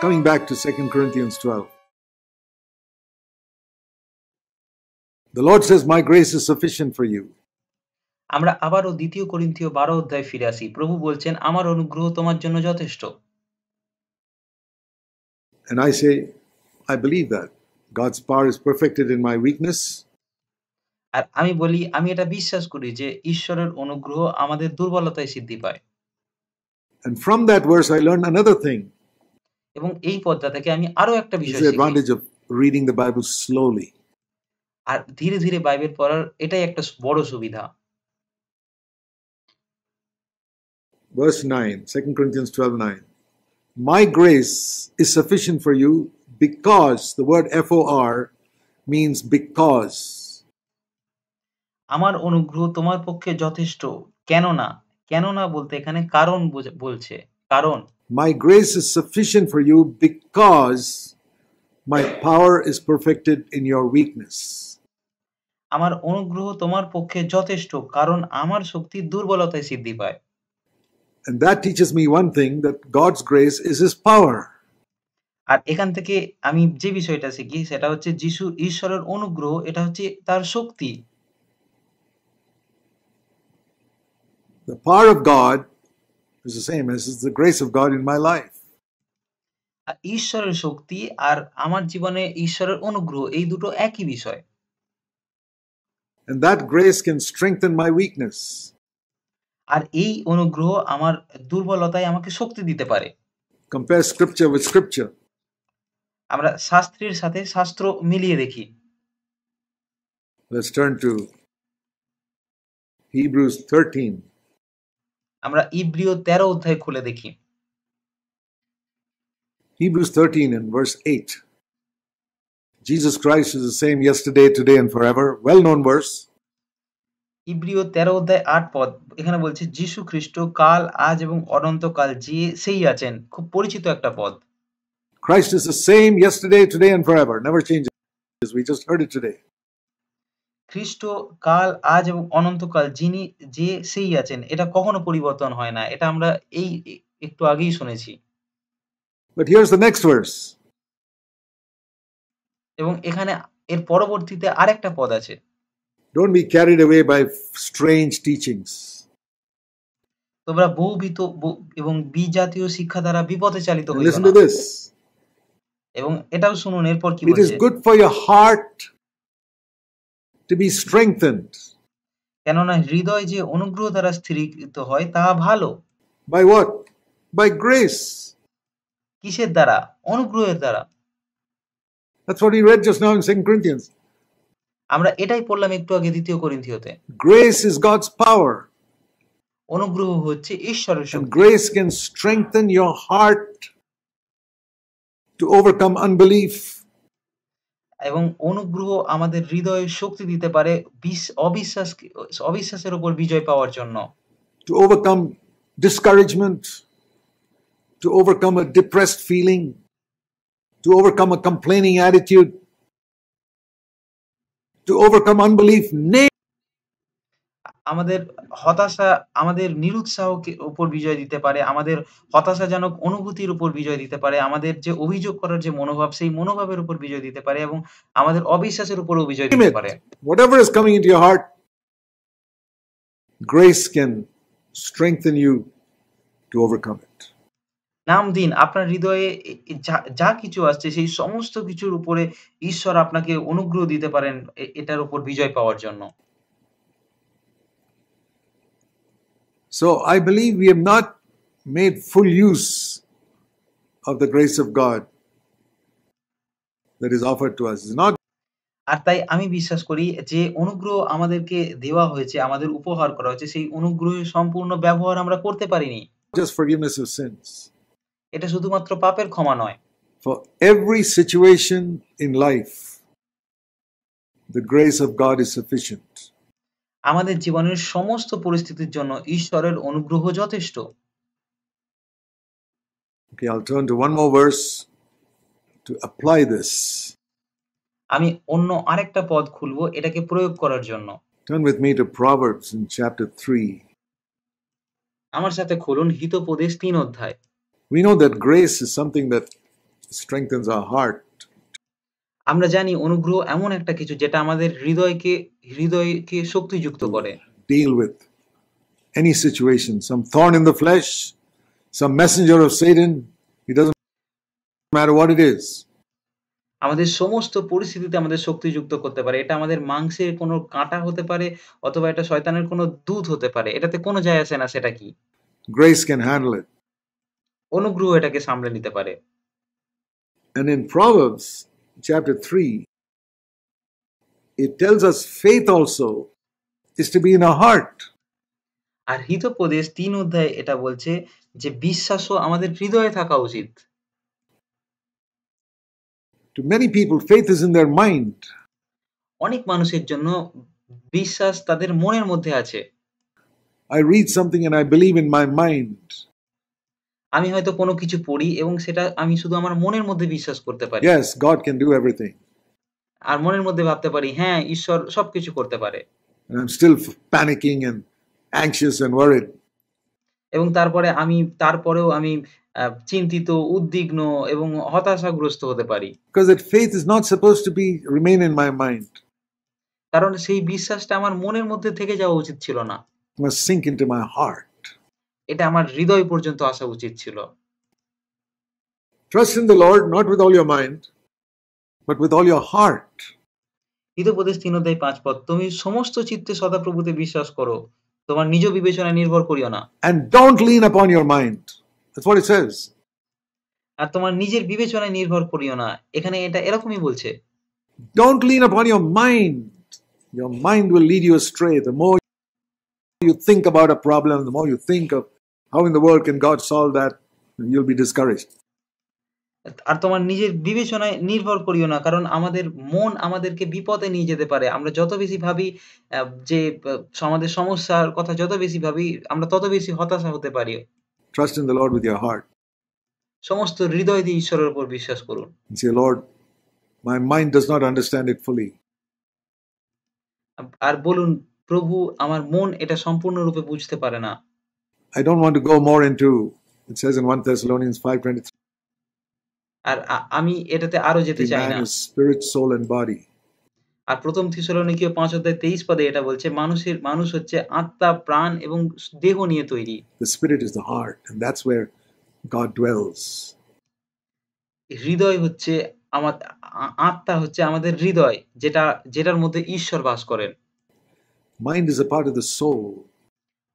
Coming back to 2 Corinthians 12. The Lord says, my grace is sufficient for you. আমরা আবারও 2 করিন্থীয় 12 অধ্যায়ে ফিরে আসি। প্রভু বলছেন, আমার অনুগ্রহ তোমার জন্য যথেষ্ট। And I say, I believe that. God's power is perfected in my weakness. আর আমি বলি, আমি এটা বিশ্বাস করি যে ঈশ্বরের অনুগ্রহ আমাদের দুর্বলতায় সিদ্ধি পায়। And from that verse I learned another thing. এবং এই পদ্মা থেকে আমি আরো একটা This is বিষয় the শিখি। advantage of reading the Bible slowly. আর ধীরে ধীরে বাইবেল পড়ার এটাই একটা বড় সুবিধা। Verse 9, 2 Corinthians 12:9. My grace is sufficient for you because, the word F-O-R means because. আমার অনুগ্রহ তোমার পক্ষে যথেষ্ট, কেননা, কেননা বলতে এখানে কারণ বলছে, কারণ। My grace is sufficient for you because my power is perfected in your weakness. আমার অনুগ্রহ তোমার পক্ষে যথেষ্ট, কারণ আমার শক্তি দুর্বলতায় সিদ্ধি পায়। And that teaches me one thing, that God's grace is His power. আর এখান থেকে আমি যে বিষয়টা শিখি সেটা হচ্ছে ঈশ্বরের অনুগ্রহ, এটা হচ্ছে তার শক্তি। The power of God is the same as the grace of God in my life. আর ঈশ্বরের শক্তি আর আমার জীবনে ঈশ্বরের অনুগ্রহ, এই দুটো একই বিষয়। And that grace can strengthen my weakness. আর এই অনুগ্রহ আমার দুর্বলতায় আমাকে শক্তি দিতে পারে। Compare scripture with scripture. আমরা শাস্ত্রের সাথে শাস্ত্র মিলিয়ে দেখি। Let's turn to Hebrews 13. আমরা ইব্রিয় 13 অধ্যায় খুলে দেখি। Hebrews 13 and verse 8. Jesus Christ is the same yesterday, today and forever. Well-known verse. ইব্রিয় 13 অধ্যায় 8 পদ এখানে বলছে, যীশু খ্রিস্ট কাল, আজ এবং অনন্তকাল যে সেই আছেন। খুব পরিচিত একটা পদ। Christ is the same yesterday, today and forever. Never changes. We just heard it today. খ্রিস্ট কাল, আজ এবং অনন্তকাল যিনি যে সেই আছেন, এটা কখনো পরিবর্তন হয় না। এটা আমরা এই একটু আগেই শুনেছি। But here's the next verse. এবং এখানে এর পরবর্তীতে আরেকটা পদ আছে। Don't be carried away by strange teachings. তোমরা বহুবিধ এবং বিজাতীয় শিক্ষা দ্বারা বিপথে চালিত And হইও listen না। to this. এবং এটাও শুনুন এরপর কি It is বলছে। good for your heart to be strengthened. কেননা হৃদয় যে অনুগ্রহ দ্বারা স্থিরীকৃত হয় তাহা ভালো। By what? By grace. কিসের দ্বারা? অনুগ্রহের দ্বারা। That's what we read just now in 2 Corinthians. আমরা এটাই পড়লাম একটু আগে 2 করিন্থীয়তে। Grace is God's power. অনুগ্রহ হচ্ছে ঈশ্বরের And Shakti. grace can strengthen your heart to overcome unbelief. এবং অনুগ্রহ আমাদের হৃদয়ে শক্তি দিতে পারে অবিশ্বাসের উপর বিজয় পাওয়ার জন্য। To overcome discouragement. To overcome a depressed feeling. To overcome a complaining attitude. To overcome unbelief. আমাদের হতাশা, আমাদের নিরুৎসাহকে উপর বিজয় দিতে পারে, আমাদের হতাশাজনক অনুভূতির উপর বিজয় দিতে পারে, আমাদের যে অভিযোগ করার যে মনোভাব, সেই মনোভাবের উপর বিজয় দিতে পারে এবং আমাদের অবিশ্বাসের উপরও বিজয় দিতে পারে। Whatever is coming into your heart, grace can strengthen you to overcome it. নাম দিন, আপনার হৃদয়ে যা কিছু আসছে সেই সমস্ত কিছুর উপরে ঈশ্বর আপনাকে অনুগ্রহ দিতে পারেন এটার উপর বিজয় পাওয়ার জন্য। So I believe we have not made full use of the grace of God that is offered to us. It's not আর তাই আমি বিশ্বাস করি যে অনুগ্রহ আমাদেরকে দেওয়া হয়েছে, আমাদের উপহার করা হয়েছে, সেই অনুগ্রহের সম্পূর্ণ ব্যবহার আমরা করতে পারিনি। just forgiveness of sins. এটা শুধুমাত্র পাপের ক্ষমা নয়। For every situation in life, the grace of God is sufficient. আমাদের জীবনের সমস্ত পরিস্থিতির জন্য ঈশ্বরের অনুগ্রহ যথেষ্ট। Okay, I'll turn to one more verse to apply this. আমি অন্য আরেকটা পদ খুলবো এটাকে প্রয়োগ করার জন্য। Turn with me to Proverbs in chapter 3. আমার সাথে খুলুন হিতোপদেশ 3 অধ্যায়। We know that grace is something that It strengthens our heart. আমরা জানি অনুগ্রহ এমন একটা কিছু যেটা আমাদের হৃদয়কে শক্তিযুক্ত করে। Deal with any situation, some thorn in the flesh, some messenger of Satan, it doesn't matter what it is. আমাদের সমস্ত পরিস্থিতিতে আমাদের শক্তিযুক্ত করতে পারে। এটা আমাদের মাংসের কোনো কাঁটা হতে পারে অথবা এটা শয়তানের কোনো দূত হতে পারে। এটাতে কোনো যায় আসে না সেটা কি। Grace can handle it. অনুগ্রহ এটাকে সামলে নিতে পারে। And in Proverbs chapter 3, it tells us faith also is to be in our heart. আর হিতোপদেশ ৩ অধ্যায়ে এটা বলছে যে বিশ্বাসও আমাদের হৃদয়ে থাকা উচিত। To many people, faith is in their mind. অনেক মানুষের জন্য বিশ্বাস তাদের মনের মধ্যে আছে। I read something and I believe in my mind. আমি হয়তো কোনো কিছু পড়ি এবং সেটা আমি শুধু আমার মনের মধ্যে বিশ্বাস করতে পারি। Yes, God can do everything. আর মনের মধ্যে ভাবতে পারি, হ্যাঁ, ঈশ্বর সবকিছু করতে পারে। And I'm still panicking and anxious and worried. এবং তারপরেও আমি চিন্তিত, উদ্বিগ্ন এবং হতাশাগ্রস্ত হতে পারি। Because that faith is not supposed to remain in my mind. কারণ সেই বিশ্বাসটা আমার মনের মধ্যে থেকে যাওয়া উচিত ছিল না। It must sink into my heart. এটা আমার হৃদয় পর্যন্ত আসা উচিত ছিল। Trust in the Lord, not with all your mind, but with all your heart. Hitopadesha ৩ অধ্যায় ৫ পদ, তুমি সমস্ত চিত্তে সদাপ্রভুতে বিশ্বাস করো, তোমার নিজ বিবেচনায় নির্ভর করিও না। And don't lean upon your mind. That's what it says. আর তোমার নিজের বিবেচনায় নির্ভর করিও না। এখানে এটা এরকমই বলছে। Don't lean upon your mind. Your mind will lead you astray. The more you think about a problem, the more you think of how in the world can God solve that, you'll be discouraged. আর তোমার নিজের বিবেচনায় নির্ভর করিও না, কারণ আমাদের মন আমাদেরকে বিপদে নিয়ে যেতে পারে। আমরা যত বেশি ভাবি যে আমাদের সমস্যার কথা যত বেশি ভাবি, আমরা তত বেশি হতাশা হতে পারি। Trust in the Lord with your heart. সমস্ত হৃদয় দিয়ে ঈশ্বরের উপর বিশ্বাস করুন। And say, Lord, my mind does not understand it fully. আর বলুন, প্রভু, আমার মন এটা সম্পূর্ণরূপে বুঝতে পারে না। I don't want to go more into, it says in 1 Thessalonians 5:23, আর আমি এটাতে আরো যেতে চাই না। man is spirit, soul and body. আর প্রথম থিসলনিকীয় ৫ অধ্যায় ২৩ পদে এটা বলছে মানুষ হচ্ছে আত্মা, প্রাণ এবং দেহ নিয়ে তৈরি। The spirit is the heart, and that's where God dwells. হৃদয় হচ্ছে আত্মা হচ্ছে আমাদের হৃদয়, যেটার মধ্যে ঈশ্বর বাস করেন। Mind is a part of the soul.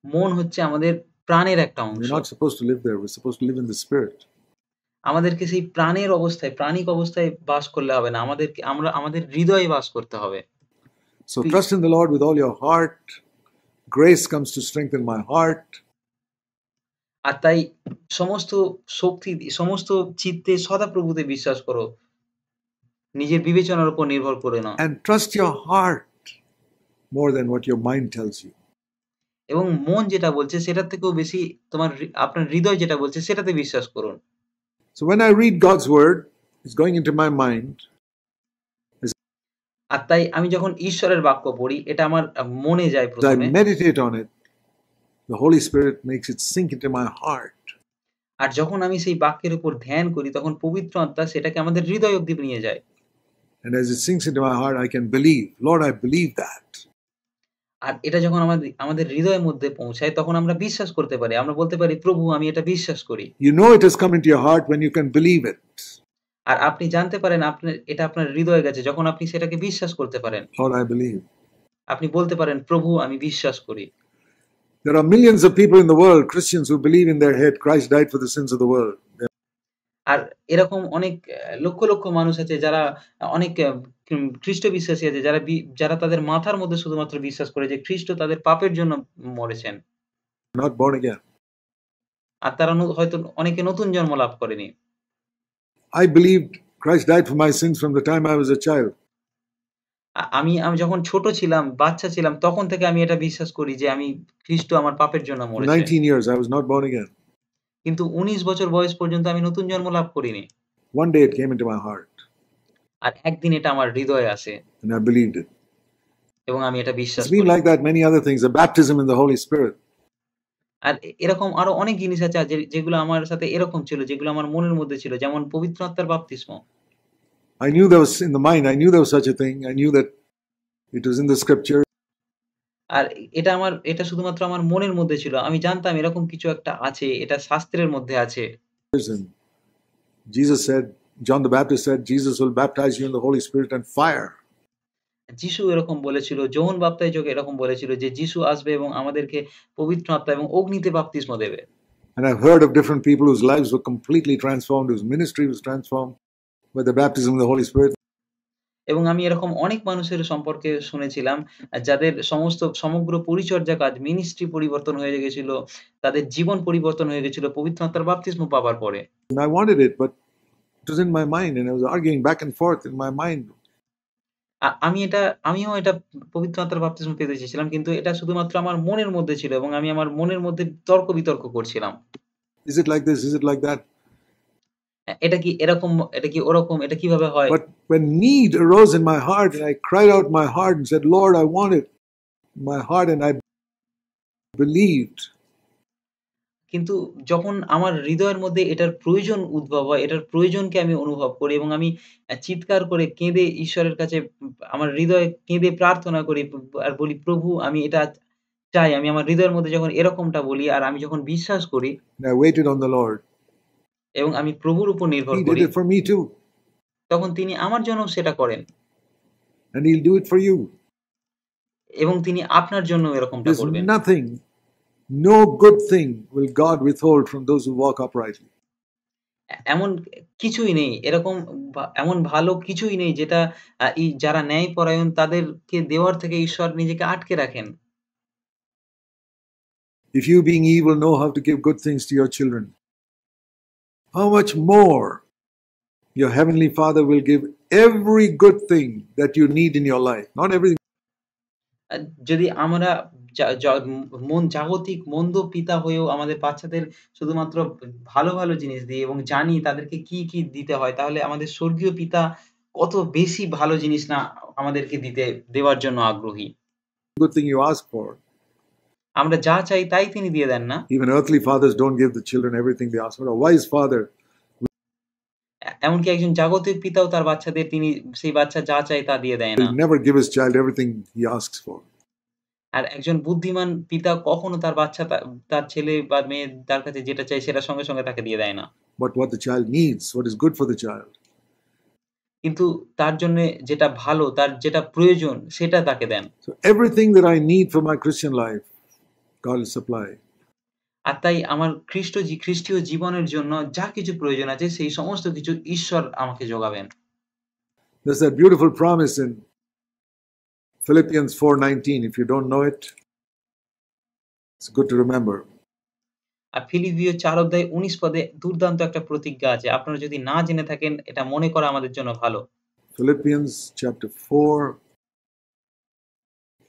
মন হচ্ছে আমাদের প্রাণের একটা অংশ। We're not supposed to live there. We're supposed to live in the spirit. আমাদেরকে সেই প্রাণিক অবস্থায় বাস করলে হবে না। আমাদের হৃদয়ে বাস করতে হবে। So trust in the Lord with all your heart. Grace comes to strengthen my heart. আর তাই সমস্ত চিত্তে সদাপ্রভুতে বিশ্বাস করো, নিজের বিবেচনার উপর নির্ভর করে না। And trust your heart more than what your mind tells you. এবং মন যেটা বলছে সেটার থেকেও বেশি আপনার হৃদয় যেটা বলছে সেটাতে বিশ্বাস করুন। So when I read God's word, it's going into my mind. আর তাই আমি যখন ঈশ্বরের বাক্য পড়ি, এটা আমার মনে যায় As I প্রথমে। meditate on it, the Holy Spirit makes it sink into my heart. আর যখন আমি সেই বাক্যের উপর ধ্যান করি, তখন পবিত্র আত্মা সেটাকে আমাদের হৃদয় অবধি নিয়ে যায়। And as it sinks into my heart, I can believe, Lord, I believe that. আর এটা যখন আমাদের হৃদয়ের মধ্যে পৌঁছায়, তখন আমরা বিশ্বাস করতে পারি। আমরা বলতে পারি, প্রভু, আমি এটা বিশ্বাস করি। You know it has come into your heart when you can believe it. আর আপনি জানতে পারেন এটা আপনার হৃদয়ে গেছে যখন আপনি সেটাকে বিশ্বাস করতে পারেন। Lord, I believe. আপনি বলতে পারেন, প্রভু, আমি বিশ্বাস করি। There are millions of people in the world, Christians, who believe in their head Christ died for the sins of the world. আর এরকম অনেক লক্ষ মানুষ আছে যারা অনেক খ্রিস্ট বিশ্বাসী আছে যারা তাদের মাথার মধ্যে শুধুমাত্র বিশ্বাস করে যে খ্রিস্ট তাদের পাপের জন্য মরেছেন। Not born again. আর তারা হয়তো অনেকে নতুন জন্ম লাভ করেনি। I believed Christ died for my sins from the time I was a child. আমি যখন ছোট ছিলাম, বাচ্চা ছিলাম, তখন থেকে আমি এটা বিশ্বাস করি যে খ্রিস্ট আমার পাপের জন্য For মরেছে। 19 years, I was not born again. কিন্তু 19 বছর বয়স পর্যন্ত আমি নতুন জন্ম লাভ করিনি। One day it came into my heart. আর একদিন এটা আমার হৃদয়ে আসে। And I believed it. এবং আমি এটা বিশ্বাস It's been করি। like that many other things. The baptism in the Holy Spirit. আর এরকম আরো অনেক জিনিস আছে যেগুলো আমার সাথে এরকম ছিল, যেগুলো আমার মনের মধ্যে ছিল। যেমন পবিত্র আত্মার বাপ্তিস্ম। I knew there was in the mind, I knew there was such a thing. I knew that it was in the scripture. আর এটা শুধুমাত্র আমার মনের মধ্যে ছিল। আমি জানতাম এরকম কিছু একটা আছে, এটা শাস্ত্রের মধ্যে আছে। And Jesus said, John the Baptist said, Jesus will baptize you in the Holy Spirit and fire. যিশু এরকম বলেছিল, যোহন বাপ্তাইজক এরকম বলেছিল যে যিশু আসবে এবং আমাদেরকে পবিত্র আত্মা এবং অগ্নিতে বাপ্তিস্ম দেবে। And I've heard of different people whose lives were completely transformed, whose ministry was transformed by the baptism of the Holy Spirit. এবং আমি এরকম অনেক মানুষের সম্পর্কে শুনেছিলাম যাদের সমগ্র পরিচর্যা কাজ, মিনিস্ট্রি পরিবর্তন হয়ে গেছিল। তাদের জীবন পরিবর্তন হয়ে গেছিল পবিত্র আত্মার বাপ্তিস্ম পাবার পরে। And I wanted it, but it was in my mind, and I was arguing back and forth in my mind. আমিও এটা পবিত্র আত্মার বাপ্তিস্ম পেতে চেয়েছিলাম। কিন্তু এটা শুধুমাত্র আমার মনের মধ্যে ছিল এবং আমি আমার মনের মধ্যে তর্ক-বিতর্ক করছিলাম। Is it like this? Is it like that? এটা কি এরকম, এটা কি ওরকম, এটা কিভাবে হয়? But when need arose in my heart, and I cried out my heart and said, Lord, I want it in my heart, and I believed. কিন্তু যখন আমার হৃদয়ের মধ্যে এটার প্রয়োজন উদ্ভব হয়, এটার প্রয়োজনকে আমি অনুভব করি এবং আমি চিৎকার করে কেঁদে ঈশ্বরের কাছে আমার হৃদয়ে কেঁদে প্রার্থনা করি আর বলি, "প্রভু আমি এটা চাই।" আমি আমার হৃদয়ের মধ্যে যখন এরকমটা বলি আর আমি যখন বিশ্বাস করি And I waited on the Lord. এবং আমি প্রভুর উপর নির্ভর He did করি, it for me too, তখন তিনি আমার জন্যও সেটা করেন and He'll do it for you. এবং তিনি আপনার জন্যও এরকমটা There's করবেন। nothing, no good thing will God withhold from those who walk uprightly. এমন কিছুই নেই। এরকম এমন ভালো কিছুই নেই যেটা যারা ন্যায়পরায়ণ তাদেরকে দেওয়ার থেকে ঈশ্বর নিজেকে আটকে রাখেন। If you, being evil, know how to give good things to your children, how much more your Heavenly Father will give every good thing that you need in your life. Not everything. যদি আমরা জা জ জাগতিক মন্দ পিতা হয়েও আমাদের বাচ্চাদের শুধুমাত্র ভালো, ভালো জিনিস দিই এবং জানি তাদেরকে কি, কি দিতে হয়, তাহলে আমাদের স্বর্গীয় পিতা কত বেশি ভালো জিনিস না আমাদেরকে দেওয়ার জন্য আগ্রহী। Good thing you ask for. আমরা যা চাই তাই তিনি দিয়ে দেন না। Even earthly fathers don't give the children everything they ask for. A wise father এমনকি একজন জাগতিক পিতাও তার বাচ্চাদের সেই বাচ্চা যা চায় তা দিয়ে দেয় না। will never give his child everything he asks for. আর একজন বুদ্ধিমান পিতা কখনো তার ছেলে বা মেয়ে তার কাছে যেটা চায় সেটা সঙ্গে, সঙ্গে তাকে দিয়ে দেয় না। But what the child needs, what is good for the child. কিন্তু তার জন্যে যেটা ভালো, তার যেটা প্রয়োজন সেটা তাকে দেন। So everything that I need for my Christian life, God will supply. আর তাই আমার খ্রিস্টীয় জীবনের জন্য যা কিছু প্রয়োজন আছে সেই সমস্ত কিছু ঈশ্বর আমাকে যোগাবেন। There's that beautiful promise in Philippians 4:19. If you don't know it, it's good to remember. আর ফিলিপিও 4 অধ্যায় 19 পদে দুর্দান্ত একটা প্রতিজ্ঞা আছে। আপনারা যদি না জেনে থাকেন এটা মনে করা আমাদের জন্য ভালো। Philippians chapter 4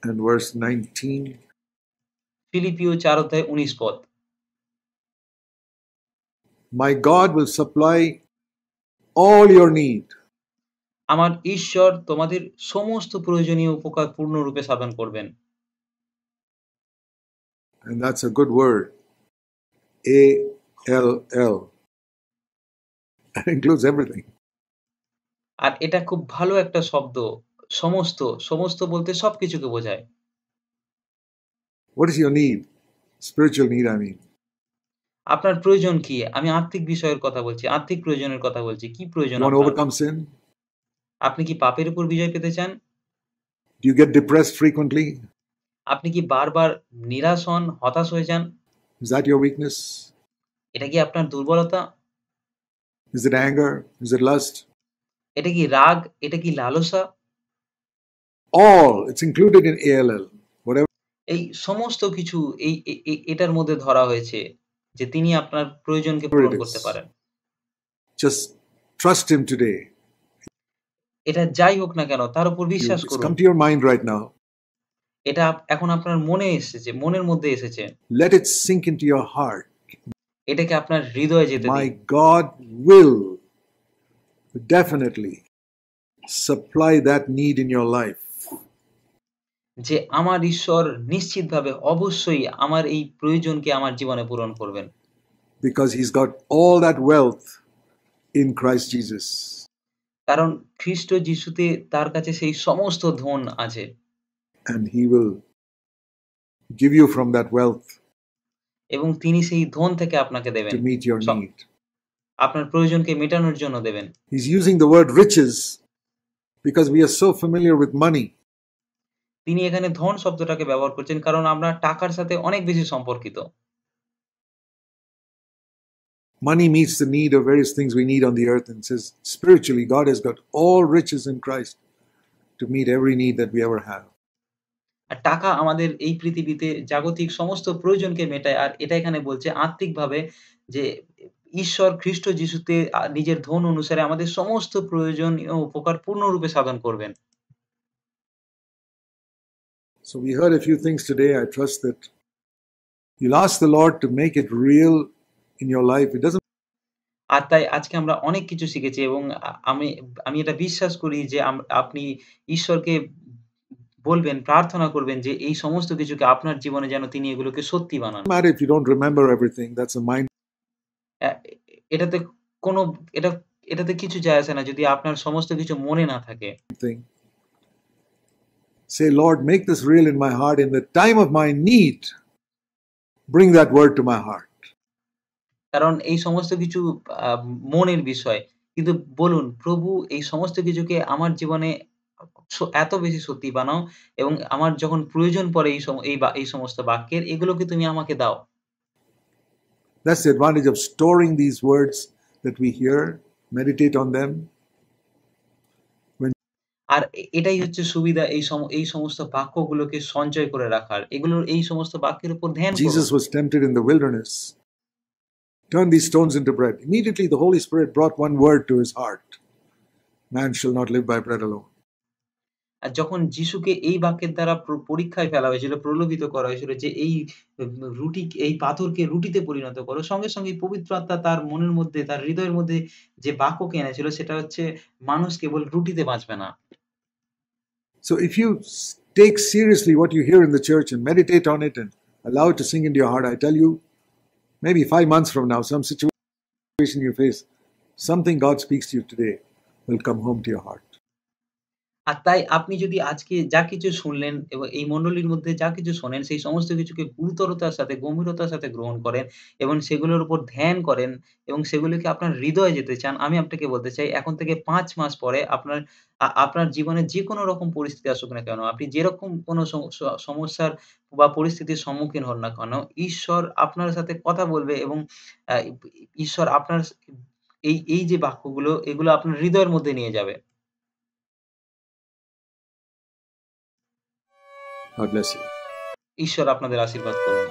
and verse 19. ফিলিপিও 4 অধ্যায় 19 পদ। My God will supply all your need. আমার ঈশ্বর তোমাদের সমস্ত প্রয়োজনীয় উপকার পূর্ণরূপে সাধন করবেন। And that's a good word. A-L-L. That includes everything. আর এটা খুব ভালো একটা শব্দ। সমস্ত বলতে সবকিছুকে বোঝায়। What is your need? Spiritual need, I mean. আপনার প্রয়োজন কি? আমি আত্মিক বিষয়ের কথা বলছি। আত্মিক প্রয়োজনের কথা বলছি। কি প্রয়োজন You want to আপনার? overcome sin? আপনি কি পাপের উপর বিজয় পেতে চান? Do you get depressed frequently? আপনি কি বারবার নিরাশ হন, হতাশ হয়ে যান? Is that your weakness? এটা কি আপনার দুর্বলতা? Is it anger? Is it lust? এটা কি রাগ? এটা কি লালসা? All. It's included in ALL. Whatever. এই সমস্ত কিছু এটার মধ্যে ধরা হয়েছে যে তিনি আপনার প্রয়োজনকে পূরণ করতে পারেন। Just trust Him today. এটা যাই হোক না কেন তার উপর বিশ্বাস It's করুন। come to your mind right now. এটা এখন আপনার মনের মধ্যে এসেছে। Let it sink into your heart. এটাকে আপনার হৃদয়ে যেতে দিন। My God will definitely supply that need in your life. যে আমার ঈশ্বর নিশ্চিতভাবে অবশ্যই আমার এই প্রয়োজনকে আমার জীবনে পূরণ করবেন। because he's got all that wealth in Christ Jesus. কারণ খ্রিস্ট যিশুতে তার কাছে সেই সমস্ত ধন আছে। And he will give you from that wealth এবং তিনি সেই ধন থেকে আপনাকে দেবেন। to meet your saw need. আপনার প্রয়োজনকে মেটানোর জন্য দেবেন। He's using the word riches because we are so familiar with money. তিনি এখানে ধন শব্দটাকে ব্যবহার করছেন কারণ আমরা টাকার সাথে অনেক বেশি সম্পর্কিত। Money meets the need of various things we need on the earth, and says spiritually, God has got all riches in Christ to meet every need that we ever have. আর টাকা আমাদের এই পৃথিবীতে জাগতিক সমস্ত প্রয়োজনকে মেটায়। আর এটা এখানে বলছে আত্মিকভাবে যে ঈশ্বর খ্রিস্ট যিশুতে নিজের ধন অনুসারে আমাদের সমস্ত প্রয়োজনীয় উপকার পূর্ণরূপে সাধন করবেন। So we heard a few things today. I trust that you'll ask the Lord to make it real in your life. It doesn't আর তাই আজকে আমরা অনেক কিছু শিখেছি এবং আমি আমি এটা বিশ্বাস করি যে আপনি ঈশ্বরকে বলবেন, প্রার্থনা করবেন যে এই সমস্ত কিছুকে আপনার জীবনে যেন তিনি এগুলোকে সত্যি বানান। matter if you don't remember everything. That's a mind অ্যা এটাতে কোনো এটা এটাতে কিছু যায় আসে না যদি আপনার সমস্ত কিছু মনে না থাকে। thing. Say, Lord, make this real in my heart. In the time of my need, bring that word to my heart. কারণ এই সমস্ত কিছু আ মনের বিষয়। কিন্তু বলুন, প্রভু এই সমস্ত কিছুকে আমার জীবনে এত বেশি সত্যি বানাও এবং আমার যখন প্রয়োজন পড়ে এই সমস্ত বাক্যের এগুলোকে তুমি আমাকে দাও। That's the advantage of storing these words that we hear, meditate on them. আর এটাই হচ্ছে সুবিধা এই সমস্ত বাক্যগুলোকে সঞ্চয় করে রাখার। এই সমস্ত বাক্যের উপর ধ্যান করুন। Jesus was tempted in the wilderness. Turn these stones into bread. Immediately the Holy Spirit brought one word to his heart. Man shall not live by bread alone. আর যখন যিশুকে এই বাক্যের দ্বারা পরীক্ষায় ফেলা হয়েছিল, প্রলোভিত করা হয়েছিল যে এই পাথরকে রুটিতে পরিণত করো। সঙ্গে, সঙ্গেই পবিত্র আত্মা তার মনের মধ্যে, তার হৃদয়ের মধ্যে যে বাক্যকে এনেছিল সেটা হচ্ছে মানুষ কেবল রুটিতে বাঁচবে না। So if you take seriously what you hear in the church and meditate on it and allow it to sink into your heart, I tell you, maybe 5 months from now, some situation you face, something God speaks to you today will come home to your heart. আর তাই আপনি যদি আজকে যা কিছু শুনলেন এবং এই মণ্ডলীর মধ্যে যা কিছু শোনেন সেই সমস্ত কিছুকে গুরুতরতার সাথে, গম্ভীরতার সাথে গ্রহণ করেন এবং সেগুলোর উপর ধ্যান করেন এবং সেগুলোকে আপনার হৃদয়ে যেতে চান, আমি আপনাকে বলতে চাই এখন থেকে ৫ মাস পরে আপনার জীবনে যেকোনো রকম পরিস্থিতি আসুক না কেন, আপনি যেরকম কোনো সমস্যার বা পরিস্থিতির সম্মুখীন হন না কেন, ঈশ্বর আপনার সাথে কথা বলবে এবং আ ঈশ্বর আপনার এই যে বাক্যগুলো এগুলো আপনার হৃদয়ের মধ্যে নিয়ে যাবে। God bless you. ঈশ্বর আপনাদের আশীর্বাদ করুন।